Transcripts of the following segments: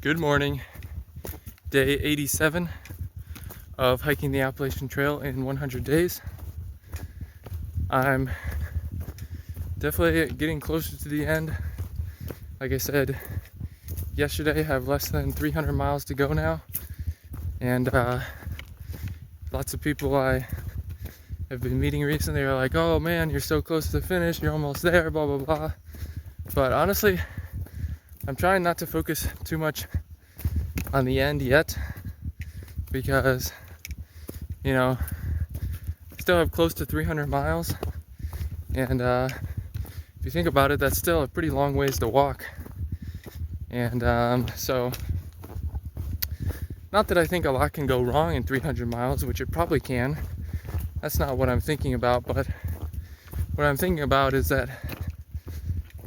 Good morning. Day 87 of hiking the Appalachian Trail in 100 days. I'm definitely getting closer to the end. Like I said yesterday, I have less than 300 miles to go now. And lots of people I have been meeting recently are like, oh man, you're so close to the finish, you're almost there, blah, blah, blah. But honestly, I'm trying not to focus too much on the end yet because, I still have close to 300 miles. And if you think about it, that's still a pretty long ways to walk. And so, not that I think a lot can go wrong in 300 miles, which it probably can. That's not what I'm thinking about, but what I'm thinking about is that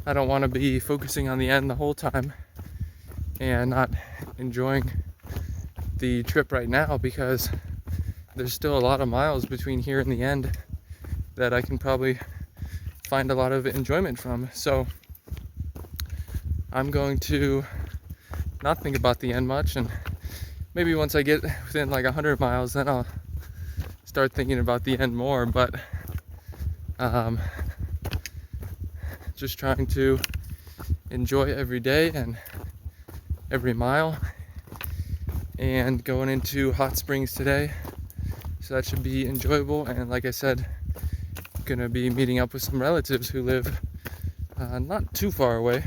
I don't want to be focusing on the end the whole time and not enjoying the trip right now, because there's still a lot of miles between here and the end that I can probably find a lot of enjoyment from. So I'm going to not think about the end much, and maybe once I get within like 100 miles, then I'll start thinking about the end more. But just trying to enjoy every day and every mile, and going into hot springs today, so that should be enjoyable. And like I said, gonna be meeting up with some relatives who live not too far away.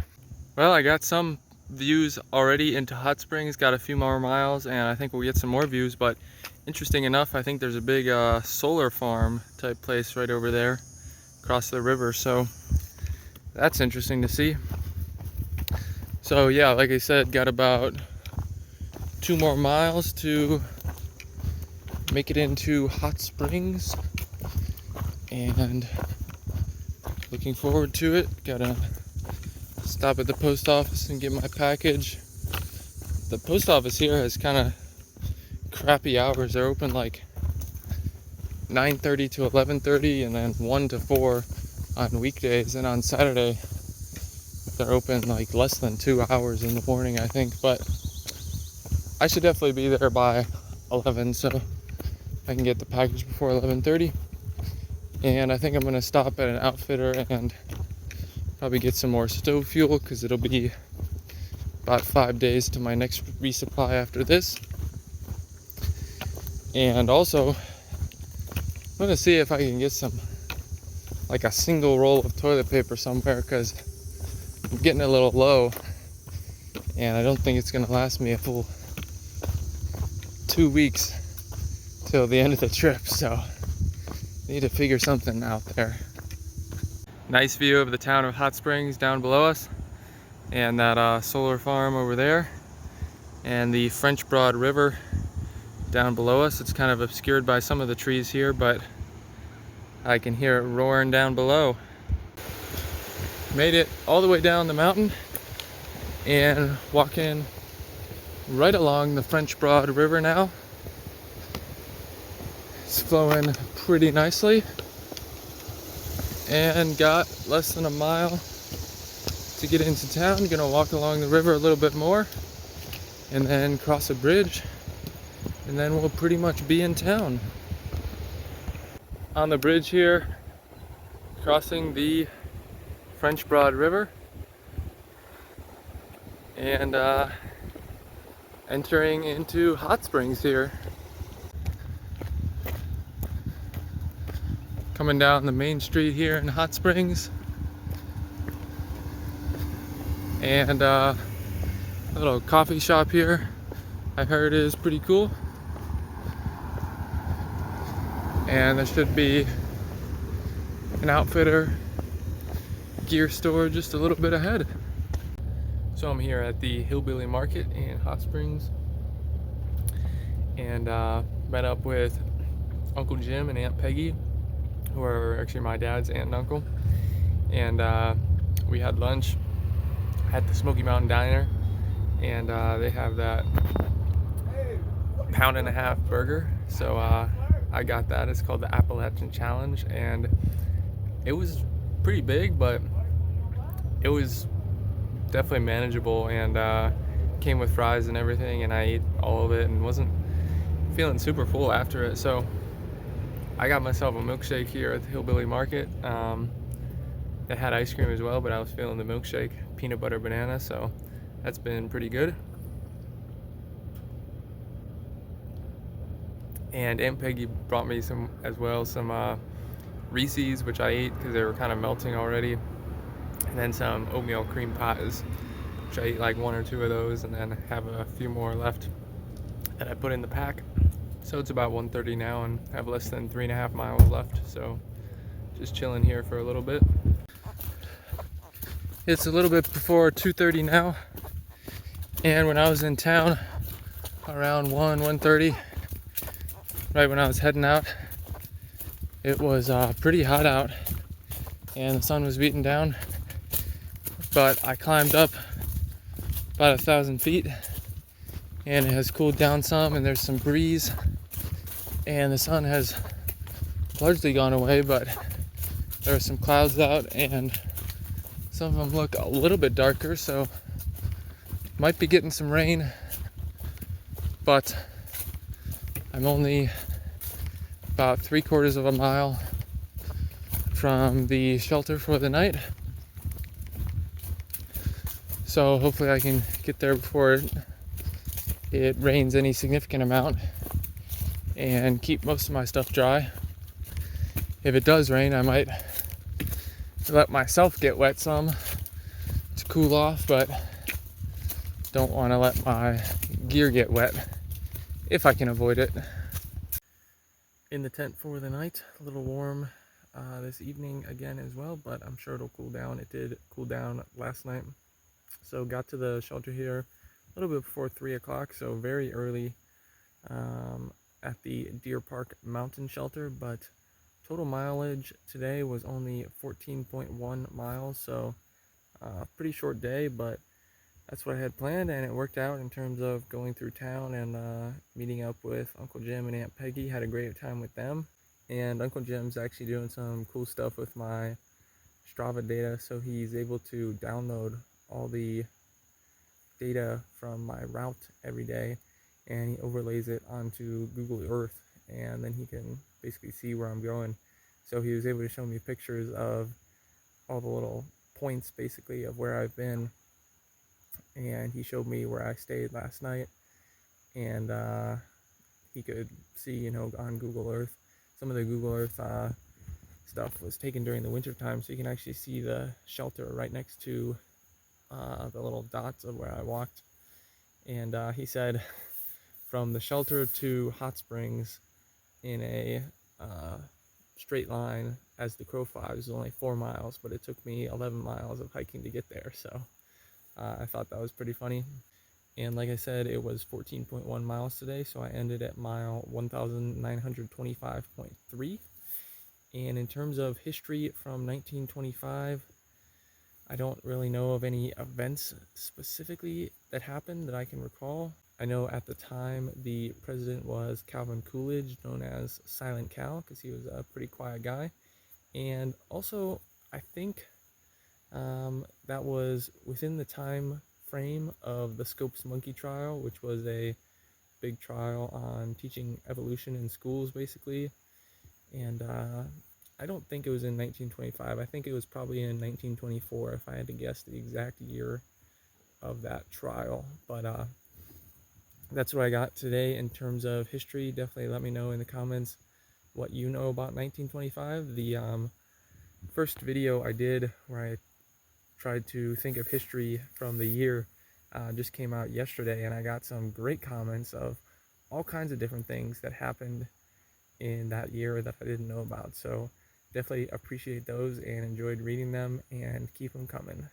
Well, I got some views already into hot springs, got a few more miles, and I think we'll get some more views. But interesting enough, I think there's a big solar farm type place right over there across the river, so that's interesting to see. So yeah, like I said, got about 2 more miles to make it into hot springs, and looking forward to it. Gotta stop at the post office and get my package. The post office here has kind of crappy hours. They're open like 9:30 to 11:30, and then 1 to 4 on weekdays, and on Saturday they're open like less than 2 hours in the morning, I think. But I should definitely be there by 11, so I can get the package before 11:30. And I think I'm gonna stop at an outfitter and probably get some more stove fuel, because it'll be about 5 days to my next resupply after this. And also, I'm gonna see if I can get some, like a single roll of toilet paper somewhere, because I'm getting a little low and I don't think it's gonna last me a full 2 weeks till the end of the trip, so need to figure something out there. Nice view of the town of Hot Springs down below us, and that solar farm over there, and the French Broad River down below us. It's kind of obscured by some of the trees here, but I can hear it roaring down below. Made it all the way down the mountain and walking right along the French Broad River now. It's flowing pretty nicely, and got less than a mile to get into town. Gonna walk along the river a little bit more and then cross a bridge, and then we'll pretty much be in town. On the bridge here, crossing the French Broad River, and entering into hot springs here. Coming down the main street here in Hot Springs, and a little coffee shop here I heard is pretty cool, and there should be an outfitter gear store just a little bit ahead. So I'm here at the Hillbilly Market in Hot Springs, and met up with Uncle Jim and Aunt Peggy, who are actually my dad's aunt and uncle, and we had lunch at the Smoky Mountain Diner, and they have that £1.50 burger, so I got that. It's called the Appalachian Challenge, and it was pretty big, but it was definitely manageable, and came with fries and everything, and I ate all of it and wasn't feeling super full after it. So I got myself a milkshake here at the Hillbilly Market. They had ice cream as well, but I was feeling the milkshake, peanut butter banana, so that's been pretty good. And Aunt Peggy brought me some Reese's, which I ate because they were kind of melting already, and then some oatmeal cream pies, which I ate like 1 or 2 of those, and then have a few more left that I put in the pack. So it's about 1:30 now, and have less than 3.5 miles left. So just chilling here for a little bit. It's a little bit before 2:30 now, and when I was in town around 1:30, right when I was heading out, it was pretty hot out and the sun was beating down, but I climbed up about 1,000 feet and it has cooled down some, and there's some breeze, and the sun has largely gone away, but there are some clouds out and some of them look a little bit darker, so might be getting some rain, but I'm only about 3/4 of a mile from the shelter for the night. So hopefully I can get there before it rains any significant amount and keep most of my stuff dry. If it does rain, I might let myself get wet some to cool off, but don't want to let my gear get wet if I can avoid it. In the tent for the night, a little warm this evening again as well, but I'm sure it'll cool down. It did cool down last night. So got to the shelter here a little bit before 3 o'clock, so very early at the Deer Park Mountain Shelter, but total mileage today was only 14.1 miles, so pretty short day, but that's what I had planned, and it worked out in terms of going through town and meeting up with Uncle Jim and Aunt Peggy. Had a great time with them, and Uncle Jim's actually doing some cool stuff with my Strava data, so he's able to download all the data from my route every day, and he overlays it onto Google Earth, and then he can basically see where I'm going. So he was able to show me pictures of all the little points basically of where I've been, and he showed me where I stayed last night, and he could see, you know, on Google Earth, some of the Google Earth stuff was taken during the winter time, so you can actually see the shelter right next to the little dots of where I walked. And he said from the shelter to Hot Springs in a straight line as the crow flies was only 4 miles, but it took me 11 miles of hiking to get there, so I thought that was pretty funny. And like I said, it was 14.1 miles today, so I ended at mile 1925.3. And in terms of history from 1925, I don't really know of any events specifically that happened that I can recall. I know at the time the president was Calvin Coolidge, known as Silent Cal, because he was a pretty quiet guy. And also, I think that was within the time frame of the Scopes monkey trial, which was a big trial on teaching evolution in schools, basically. And I don't think it was in 1925. I think it was probably in 1924, if I had to guess the exact year of that trial. But that's what I got today in terms of history. Definitely let me know in the comments what you know about 1925. The first video I did where I tried to think of history from the year just came out yesterday, and I got some great comments of all kinds of different things that happened in that year that I didn't know about. So definitely appreciate those and enjoyed reading them, and keep them coming.